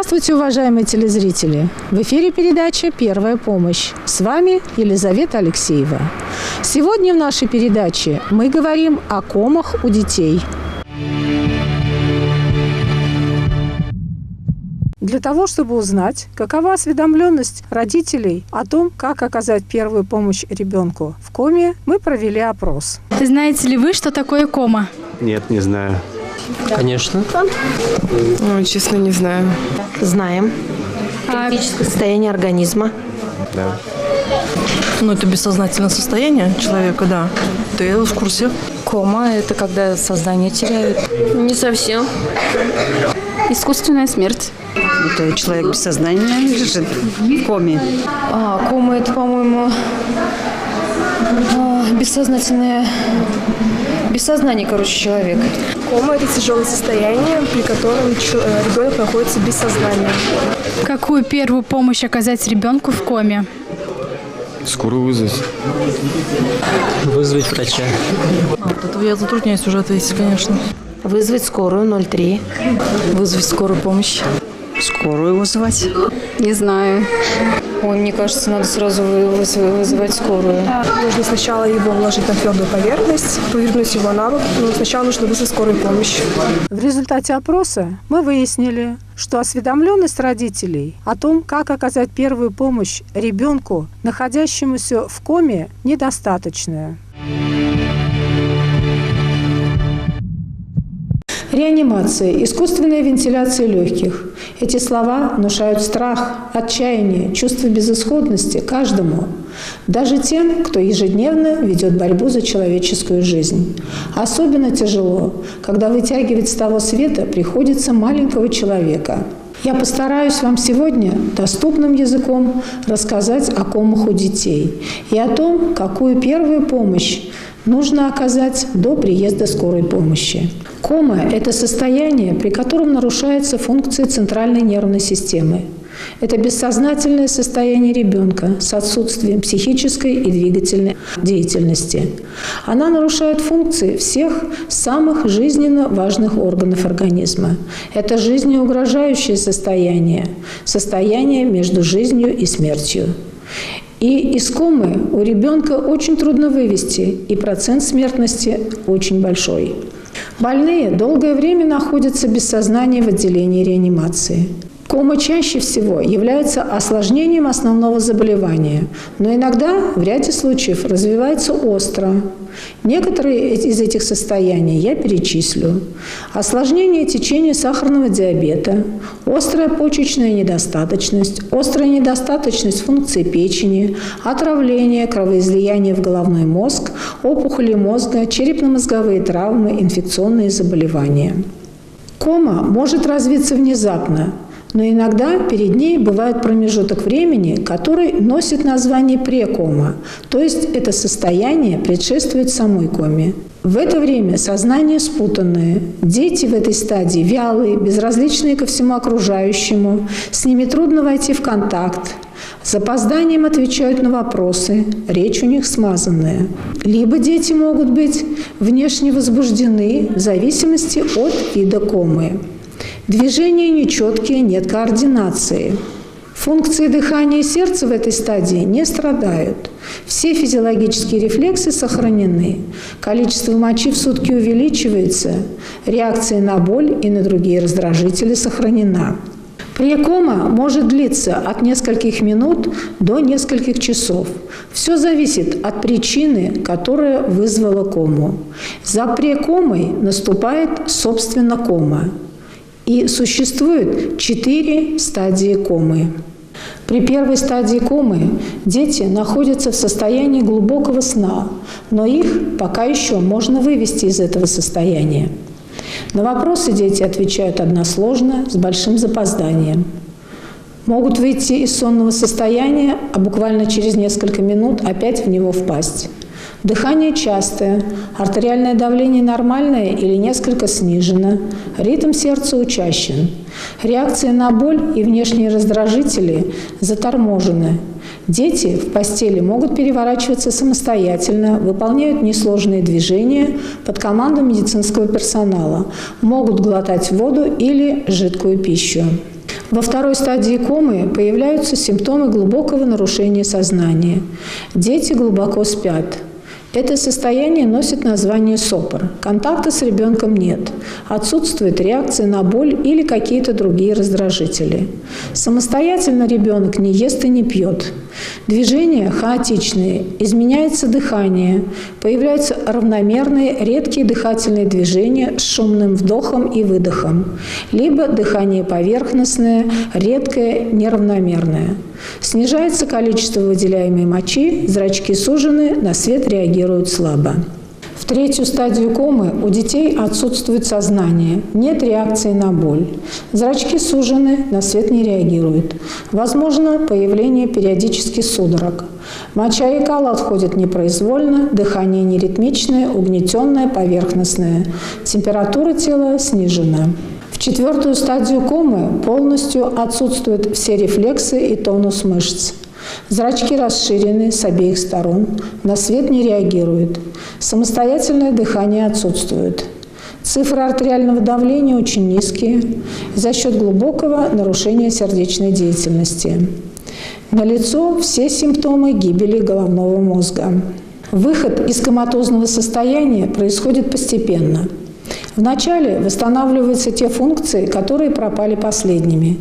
Здравствуйте, уважаемые телезрители! В эфире передача «Первая помощь». С вами Елизавета Алексеева. Сегодня в нашей передаче мы говорим о комах у детей. Для того, чтобы узнать, какова осведомленность родителей о том, как оказать первую помощь ребенку в коме, мы провели опрос. Знаете ли вы, что такое кома? Нет, не знаю. Конечно. Честно, не знаю. Знаем. Критическое состояние организма. Да. Это бессознательное состояние человека, да. То я в курсе. Кома – это когда сознание теряют. Не совсем. Искусственная смерть. Это человек без сознания лежит в коме. Кома – это, по-моему, бессознательное... Без сознания, человек. Кома – это тяжелое состояние, при котором ребенок находится без сознания. Какую первую помощь оказать ребенку в коме? Скорую вызвать. Вызвать врача. Это я затрудняюсь уже ответить, конечно. Вызвать скорую 03. Вызвать скорую помощь. Скорую вызывать. Не знаю. Мне кажется, надо сразу вызывать скорую. Нужно сначала его уложить на твердую поверхность, повернуть его на бок, но сначала нужно вызвать скорую помощь. В результате опроса мы выяснили, что осведомленность родителей о том, как оказать первую помощь ребенку, находящемуся в коме, недостаточная. Реанимация, искусственная вентиляция легких. Эти слова внушают страх, отчаяние, чувство безысходности каждому, даже тем, кто ежедневно ведет борьбу за человеческую жизнь. Особенно тяжело, когда вытягивать с того света приходится маленького человека. Я постараюсь вам сегодня доступным языком рассказать о комах у детей и о том, какую первую помощь нужно оказать до приезда скорой помощи. Кома – это состояние, при котором нарушается функция центральной нервной системы. Это бессознательное состояние ребенка с отсутствием психической и двигательной деятельности. Она нарушает функции всех самых жизненно важных органов организма. Это жизнеугрожающее состояние, состояние между жизнью и смертью. И из комы у ребенка очень трудно вывести, и процент смертности очень большой. Больные долгое время находятся без сознания в отделении реанимации. Кома чаще всего является осложнением основного заболевания, но иногда в ряде случаев развивается остро. Некоторые из этих состояний я перечислю. Осложнение течения сахарного диабета, острая почечная недостаточность, острая недостаточность функции печени, отравление, кровоизлияние в головной мозг, опухоли мозга, черепно-мозговые травмы, инфекционные заболевания. Кома может развиться внезапно, но иногда перед ней бывает промежуток времени, который носит название прекома, то есть это состояние предшествует самой коме. В это время сознание спутанное, дети в этой стадии вялые, безразличные ко всему окружающему, с ними трудно войти в контакт, с запозданием отвечают на вопросы, речь у них смазанная. Либо дети могут быть внешне возбуждены в зависимости от вида комы. Движения нечеткие, нет координации. Функции дыхания и сердца в этой стадии не страдают. Все физиологические рефлексы сохранены. Количество мочи в сутки увеличивается. Реакция на боль и на другие раздражители сохранена. Прекома может длиться от нескольких минут до нескольких часов. Все зависит от причины, которая вызвала кому. За прекомой наступает, собственно, кома. И существует 4 стадии комы. При первой стадии комы дети находятся в состоянии глубокого сна, но их пока еще можно вывести из этого состояния. На вопросы дети отвечают односложно, с большим запозданием. Могут выйти из сонного состояния, а буквально через несколько минут опять в него впасть. Дыхание частое, артериальное давление нормальное или несколько снижено, ритм сердца учащен. Реакция на боль и внешние раздражители заторможены. Дети в постели могут переворачиваться самостоятельно, выполняют несложные движения под командой медицинского персонала, могут глотать воду или жидкую пищу. Во второй стадии комы появляются симптомы глубокого нарушения сознания. Дети глубоко спят. Это состояние носит название СОПР. Контакта с ребенком нет. Отсутствует реакция на боль или какие-то другие раздражители. Самостоятельно ребенок не ест и не пьет. Движения хаотичные, изменяется дыхание, появляются равномерные, редкие дыхательные движения с шумным вдохом и выдохом, либо дыхание поверхностное, редкое, неравномерное. Снижается количество выделяемой мочи, зрачки сужены, на свет реагируют слабо. В третью стадию комы у детей отсутствует сознание, нет реакции на боль. Зрачки сужены, на свет не реагируют. Возможно появление периодически судорог. Моча и кал отходят непроизвольно, дыхание неритмичное, угнетенное, поверхностное. Температура тела снижена. В четвертую стадию комы полностью отсутствуют все рефлексы и тонус мышц. Зрачки расширены с обеих сторон, на свет не реагируют. Самостоятельное дыхание отсутствует. Цифры артериального давления очень низкие за счет глубокого нарушения сердечной деятельности. Налицо все симптомы гибели головного мозга. Выход из коматозного состояния происходит постепенно. Вначале восстанавливаются те функции, которые пропали последними.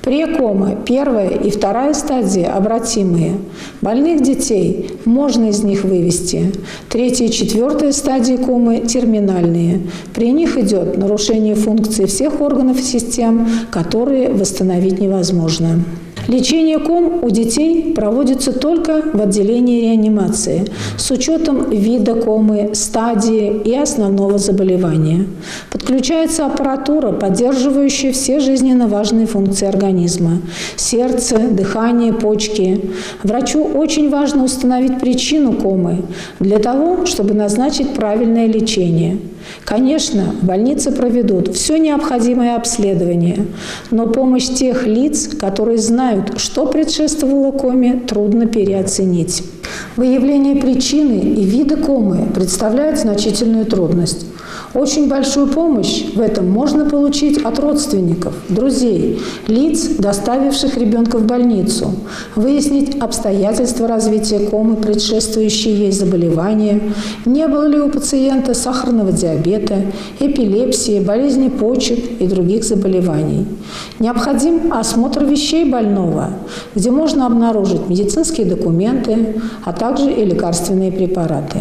Прекома, первая и вторая стадии обратимые. Больных детей можно из них вывести. Третья и четвертая стадии комы терминальные. При них идет нарушение функций всех органов и систем, которые восстановить невозможно. Лечение ком у детей проводится только в отделении реанимации с учетом вида комы, стадии и основного заболевания. Подключается аппаратура, поддерживающая все жизненно важные функции организма – сердце, дыхание, почки. Врачу очень важно установить причину комы для того, чтобы назначить правильное лечение. Конечно, в больнице проведут все необходимое обследование, но помощь тех лиц, которые знают, что предшествовало коме, трудно переоценить. Выявление причины и вида комы представляет значительную трудность. Очень большую помощь в этом можно получить от родственников, друзей, лиц, доставивших ребенка в больницу, выяснить обстоятельства развития комы, предшествующие ей заболевания, не было ли у пациента сахарного диабета, эпилепсии, болезни почек и других заболеваний. Необходим осмотр вещей больного, где можно обнаружить медицинские документы, а также и лекарственные препараты.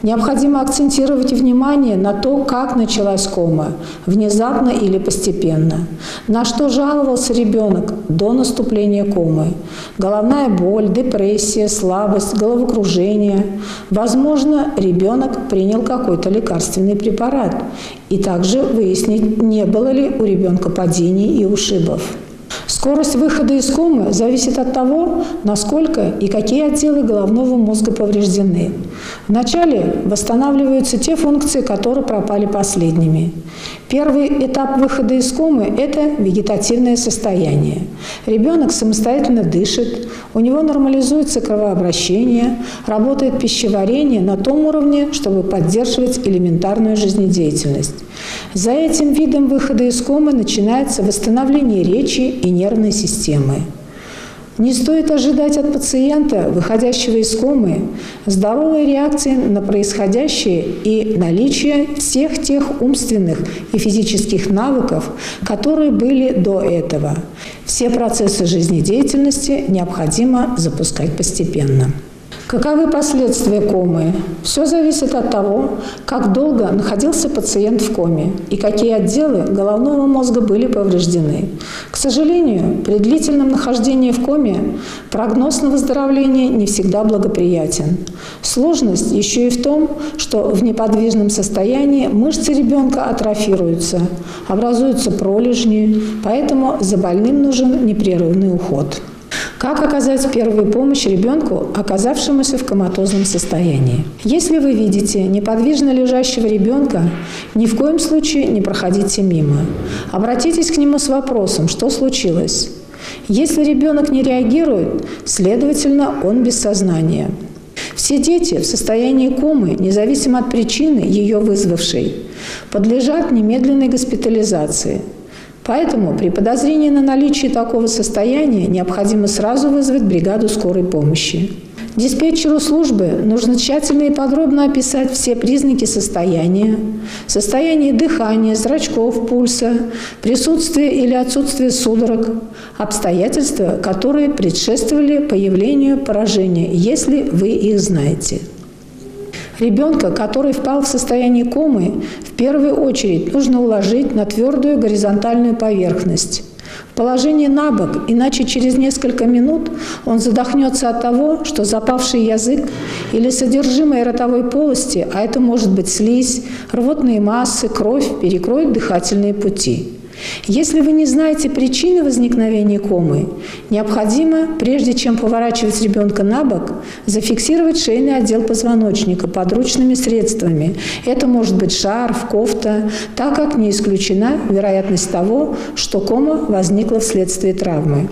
Необходимо акцентировать внимание на то, как началась кома, внезапно или постепенно, на что жаловался ребенок до наступления комы. Головная боль, депрессия, слабость, головокружение. Возможно, ребенок принял какой-то лекарственный препарат. И также выяснить, не было ли у ребенка падений и ушибов. Скорость выхода из комы зависит от того, насколько и какие отделы головного мозга повреждены. Вначале восстанавливаются те функции, которые пропали последними. Первый этап выхода из комы – это вегетативное состояние. Ребенок самостоятельно дышит, у него нормализуется кровообращение, работает пищеварение на том уровне, чтобы поддерживать элементарную жизнедеятельность. За этим видом выхода из комы начинается восстановление речи и нервной системы. Не стоит ожидать от пациента, выходящего из комы, здоровой реакции на происходящее и наличие всех тех умственных и физических навыков, которые были до этого. Все процессы жизнедеятельности необходимо запускать постепенно. Каковы последствия комы? Все зависит от того, как долго находился пациент в коме и какие отделы головного мозга были повреждены. К сожалению, при длительном нахождении в коме прогноз на выздоровление не всегда благоприятен. Сложность еще и в том, что в неподвижном состоянии мышцы ребенка атрофируются, образуются пролежни, поэтому за больным нужен непрерывный уход. Как оказать первую помощь ребенку, оказавшемуся в коматозном состоянии? Если вы видите неподвижно лежащего ребенка, ни в коем случае не проходите мимо. Обратитесь к нему с вопросом, что случилось. Если ребенок не реагирует, следовательно, он без сознания. Все дети в состоянии комы, независимо от причины, ее вызвавшей, подлежат немедленной госпитализации. Поэтому при подозрении на наличие такого состояния необходимо сразу вызвать бригаду скорой помощи. Диспетчеру службы нужно тщательно и подробно описать все признаки состояния, состояние дыхания, зрачков, пульса, присутствие или отсутствие судорог, обстоятельства, которые предшествовали появлению поражения, если вы их знаете. Ребенка, который впал в состояние комы, в первую очередь нужно уложить на твердую горизонтальную поверхность. В положении на бок, иначе через несколько минут он задохнется от того, что запавший язык или содержимое ротовой полости, а это может быть слизь, рвотные массы, кровь, перекроют дыхательные пути. Если вы не знаете причины возникновения комы, необходимо, прежде чем поворачивать ребенка на бок, зафиксировать шейный отдел позвоночника подручными средствами. Это может быть шарф, кофта, так как не исключена вероятность того, что кома возникла вследствие травмы.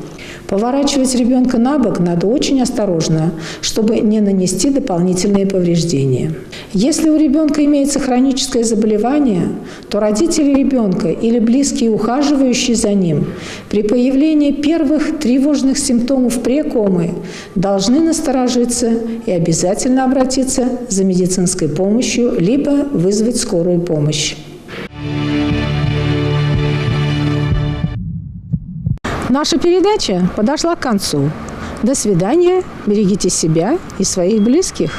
Поворачивать ребенка на бок надо очень осторожно, чтобы не нанести дополнительные повреждения. Если у ребенка имеется хроническое заболевание, то родители ребенка или близкие ухаживающие за ним при появлении первых тревожных симптомов прекомы должны насторожиться и обязательно обратиться за медицинской помощью, либо вызвать скорую помощь. Наша передача подошла к концу. До свидания, берегите себя и своих близких.